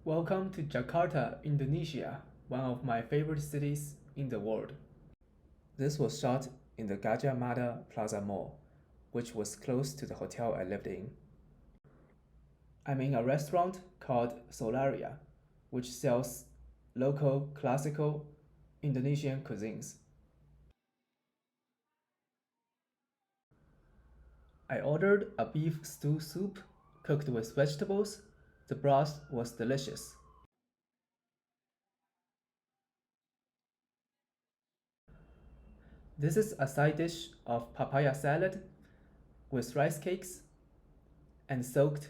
Welcome to Jakarta, Indonesia, one of my favorite cities in the world. This was shot in the Gajah Mada Plaza Mall, which was close to the hotel I lived in. I'm in a restaurant called Solaria, which sells local classical Indonesian cuisines. I ordered a beef stew soup cooked with vegetables. The broth was delicious. This is a side dish of papaya salad with rice cakes and soaked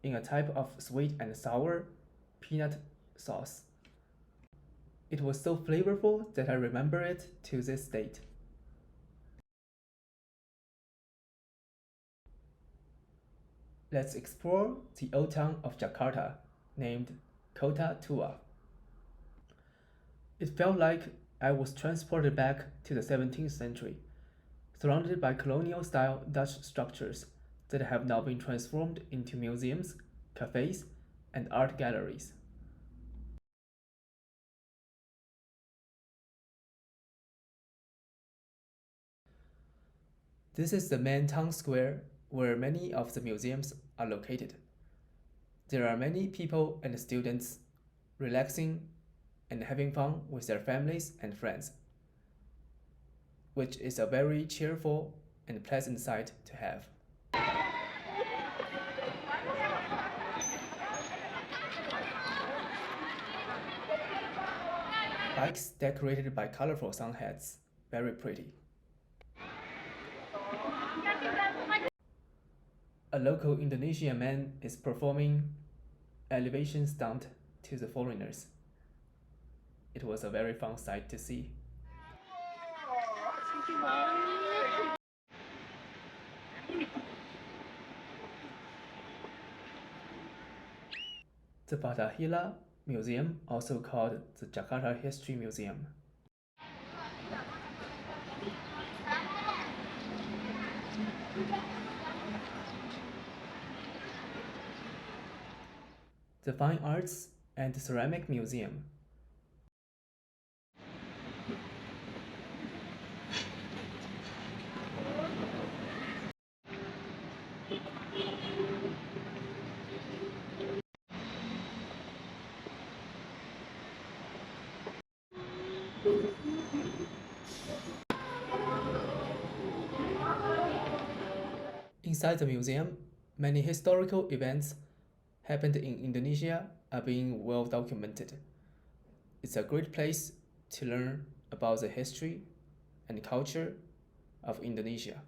in a type of sweet and sour peanut sauce. It was so flavorful that I remember it to this date. Let's explore the old town of Jakarta, named Kota Tua. It felt like I was transported back to the 17th century, surrounded by colonial-style Dutch structures that have now been transformed into museums, cafes, and art galleries. This is the main town square where many of the museums are located. There are many people and students relaxing and having fun with their families and friends, which is a very cheerful and pleasant sight to have. Bikes decorated by colorful sun hats, very pretty. A local Indonesian man is performing elevation stunt to the foreigners. It was a very fun sight to see. The Fatahillah Museum, also called the Jakarta History Museum. The Fine Arts and Ceramic Museum. Inside the museum, many historical events happened in Indonesia are being well documented. It's a great place to learn about the history and culture of Indonesia.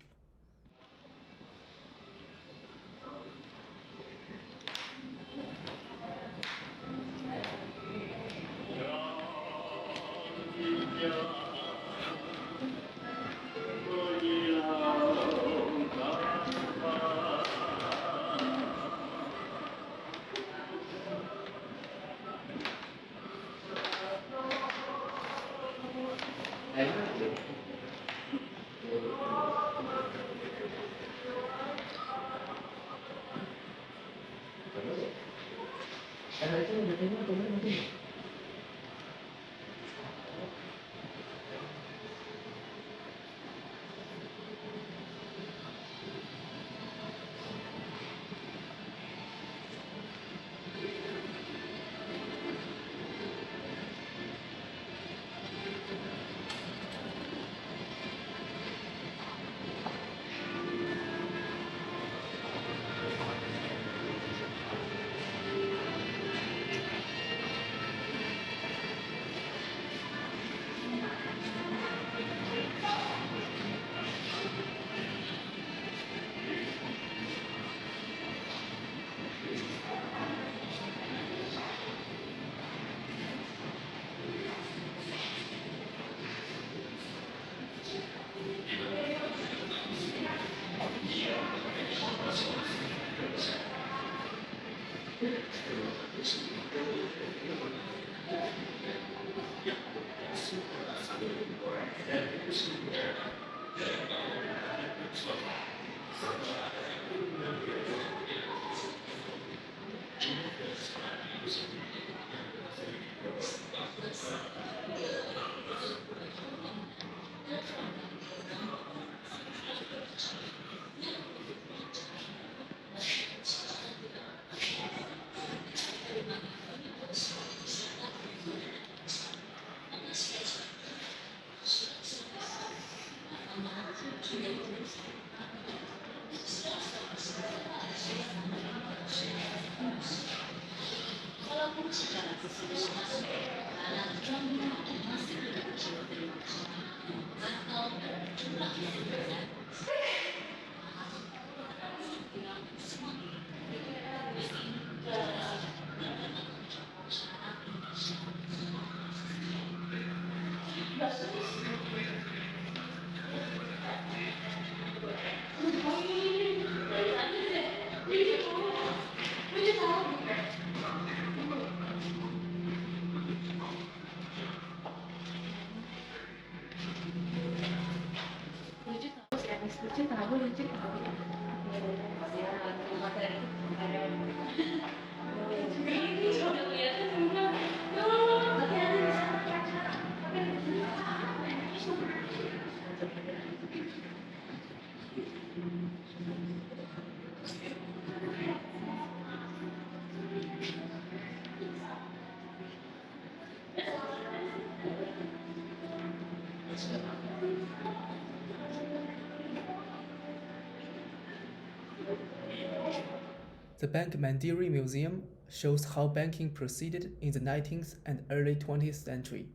The Bank Mandiri Museum shows how banking proceeded in the 19th and early 20th century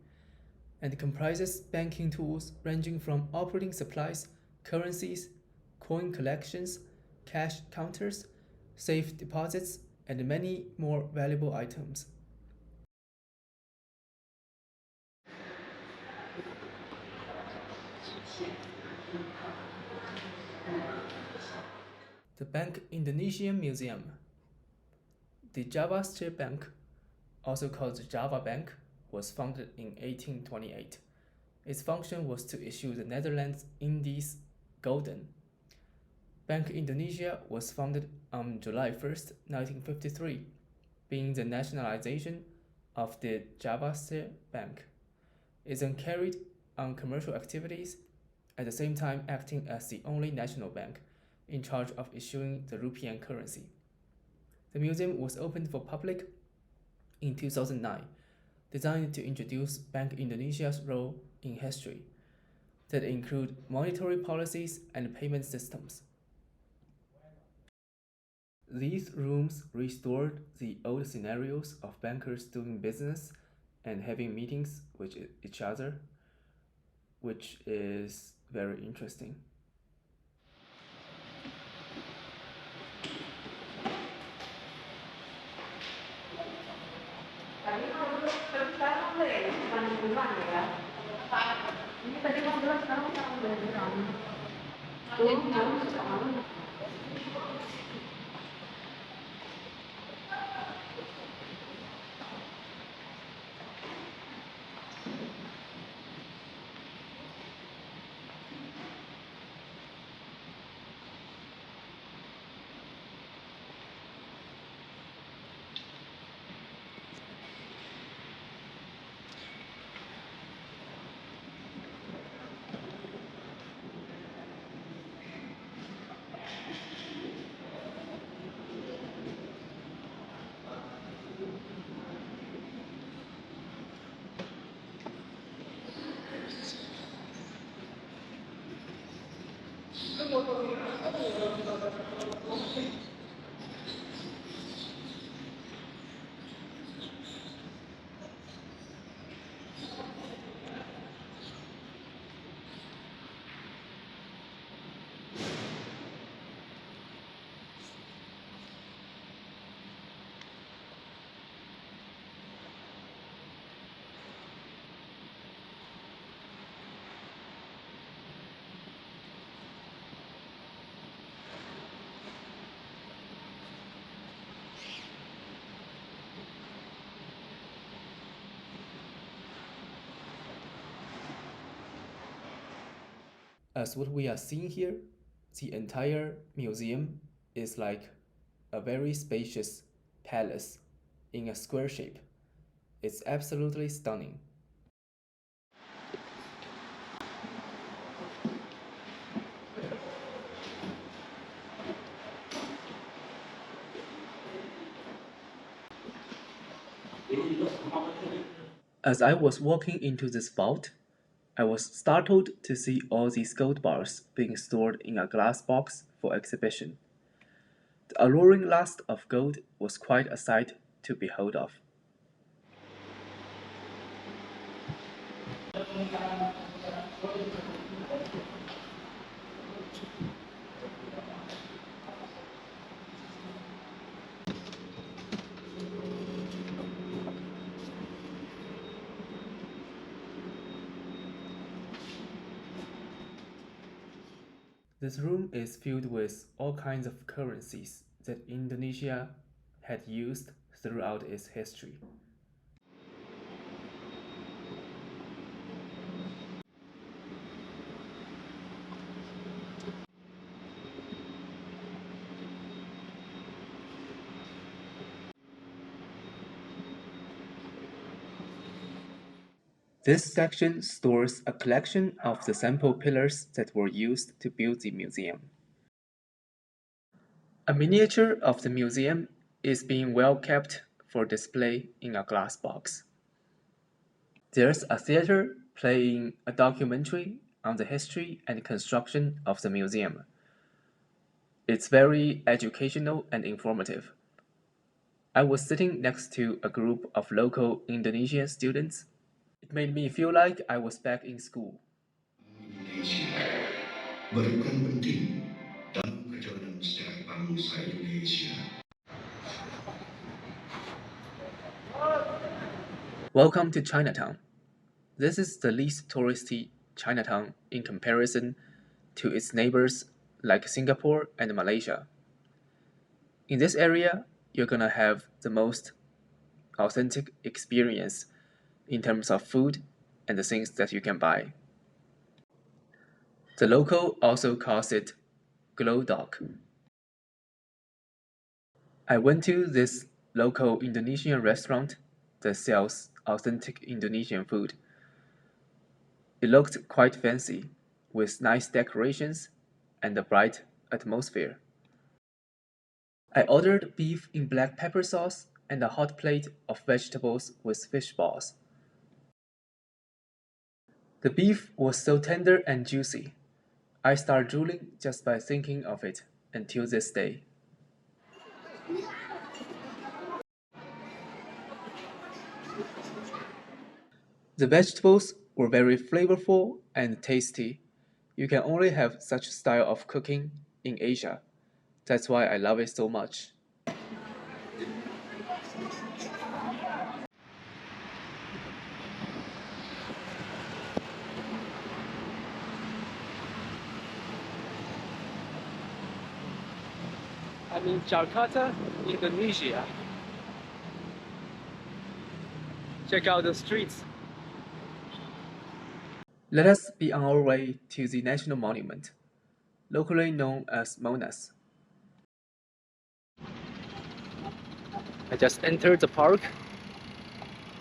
and comprises banking tools ranging from operating supplies, currencies, coin collections, cash counters, safe deposits, and many more valuable items. The Bank Indonesian Museum. The Java State Bank, also called the Java Bank, was founded in 1828. Its function was to issue the Netherlands Indies Gulden. Bank Indonesia was founded on July 1st, 1953, being the nationalization of the Java State Bank. It then carried on commercial activities, at the same time acting as the only national bank in charge of issuing the rupiah currency. The museum was opened for public in 2009, designed to introduce Bank Indonesia's role in history that include monetary policies and payment systems. These rooms restored the old scenarios of bankers doing business and having meetings with each other, which is very interesting. As what we are seeing here, the entire museum is like a very spacious palace in a square shape. It's absolutely stunning. As I was walking into this vault, I was startled to see all these gold bars being stored in a glass box for exhibition. The alluring lust of gold was quite a sight to behold of. This room is filled with all kinds of currencies that Indonesia had used throughout its history. This section stores a collection of the sample pillars that were used to build the museum. A miniature of the museum is being well kept for display in a glass box. There's a theater playing a documentary on the history and construction of the museum. It's very educational and informative. I was sitting next to a group of local Indonesian students. It made me feel like I was back in school. Indonesia berperan penting dalam perjalanan sejarah bangsa Indonesia. Welcome to Chinatown. This is the least touristy Chinatown in comparison to its neighbors like Singapore and Malaysia. In this area, you're gonna have the most authentic experience in terms of food and the things that you can buy. The local also calls it glow dog. I went to this local Indonesian restaurant that sells authentic Indonesian food. It looked quite fancy, with nice decorations and a bright atmosphere. I ordered beef in black pepper sauce and a hot plate of vegetables with fish balls. The beef was so tender and juicy. I start drooling just by thinking of it until this day. The vegetables were very flavorful and tasty. You can only have such style of cooking in Asia. That's why I love it so much. I'm in Jakarta, Indonesia. Check out the streets. Let us be on our way to the National Monument, locally known as Monas. I just entered the park,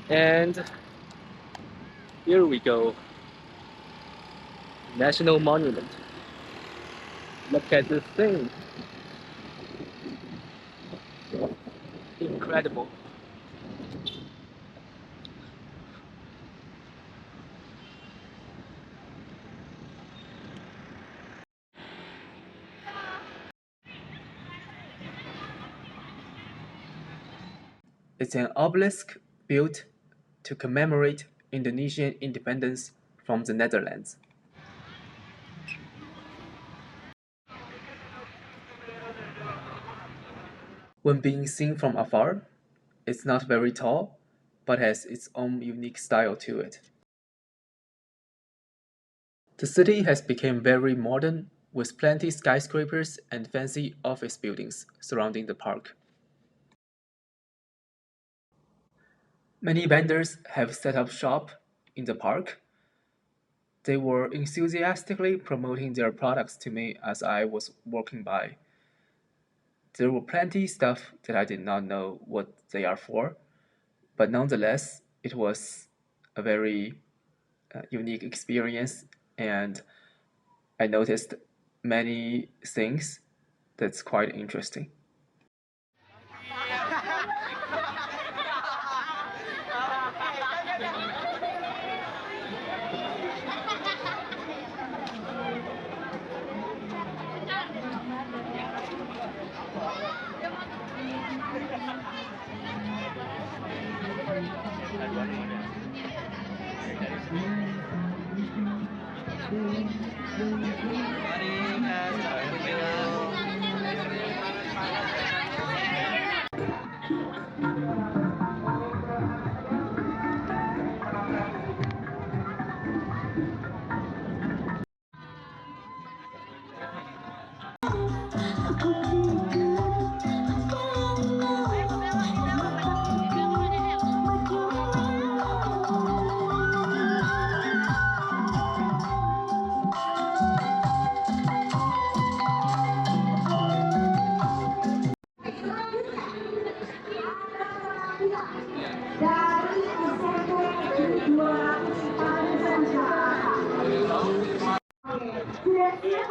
and here we go. National Monument. Look at this thing. Incredible. It's an obelisk built to commemorate Indonesian independence from the Netherlands. When being seen from afar, it's not very tall, but has its own unique style to it. The city has become very modern, with plenty skyscrapers and fancy office buildings surrounding the park. Many vendors have set up shop in the park. They were enthusiastically promoting their products to me as I was walking by. There were plenty stuff that I did not know what they are for, but nonetheless, it was a very unique experience, and I noticed many things that's quite interesting. Dari SMP 200 tahun Jakarta. Sudah siap?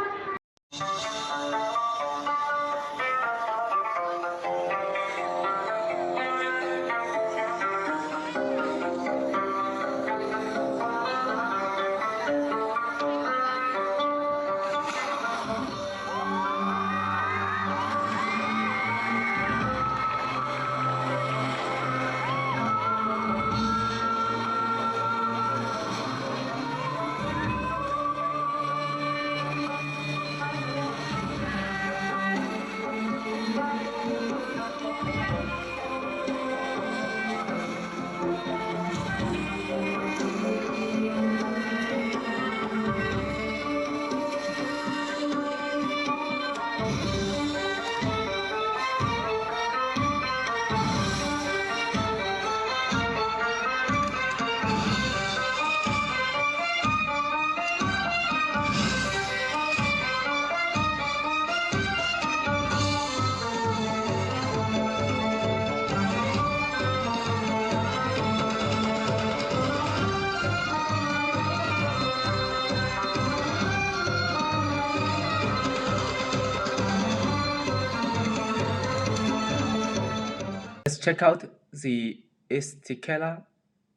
Let's check out the Istiqlal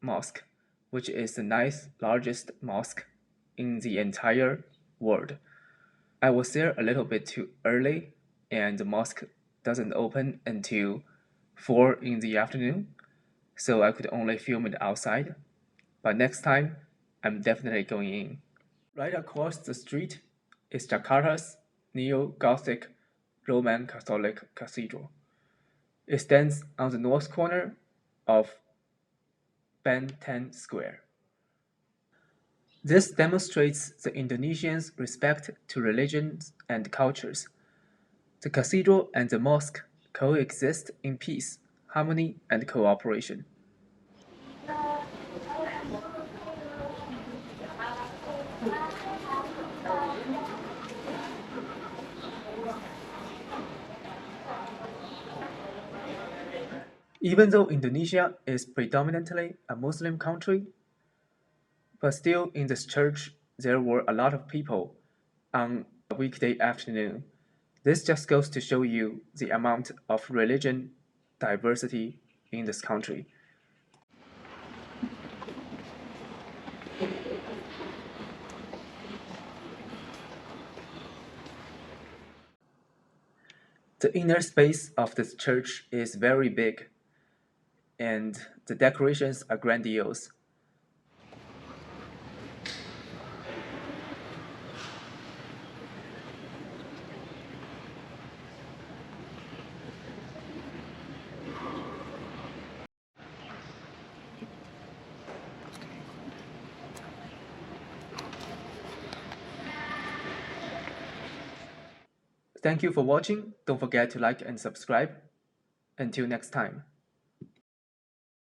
Mosque, which is the ninth largest mosque in the entire world. I was there a little bit too early, and the mosque doesn't open until 4 in the afternoon, so I could only film it outside. But next time, I'm definitely going in. Right across the street is Jakarta's neo-Gothic Roman Catholic Cathedral. It stands on the north corner of Banten Square. This demonstrates the Indonesians' respect to religions and cultures. The cathedral and the mosque coexist in peace, harmony, and cooperation. Even though Indonesia is predominantly a Muslim country, but still in this church there were a lot of people on a weekday afternoon. This just goes to show you the amount of religion diversity in this country. The inner space of this church is very big, and the decorations are grandiose. Thank you for watching. Don't forget to like and subscribe. Until next time.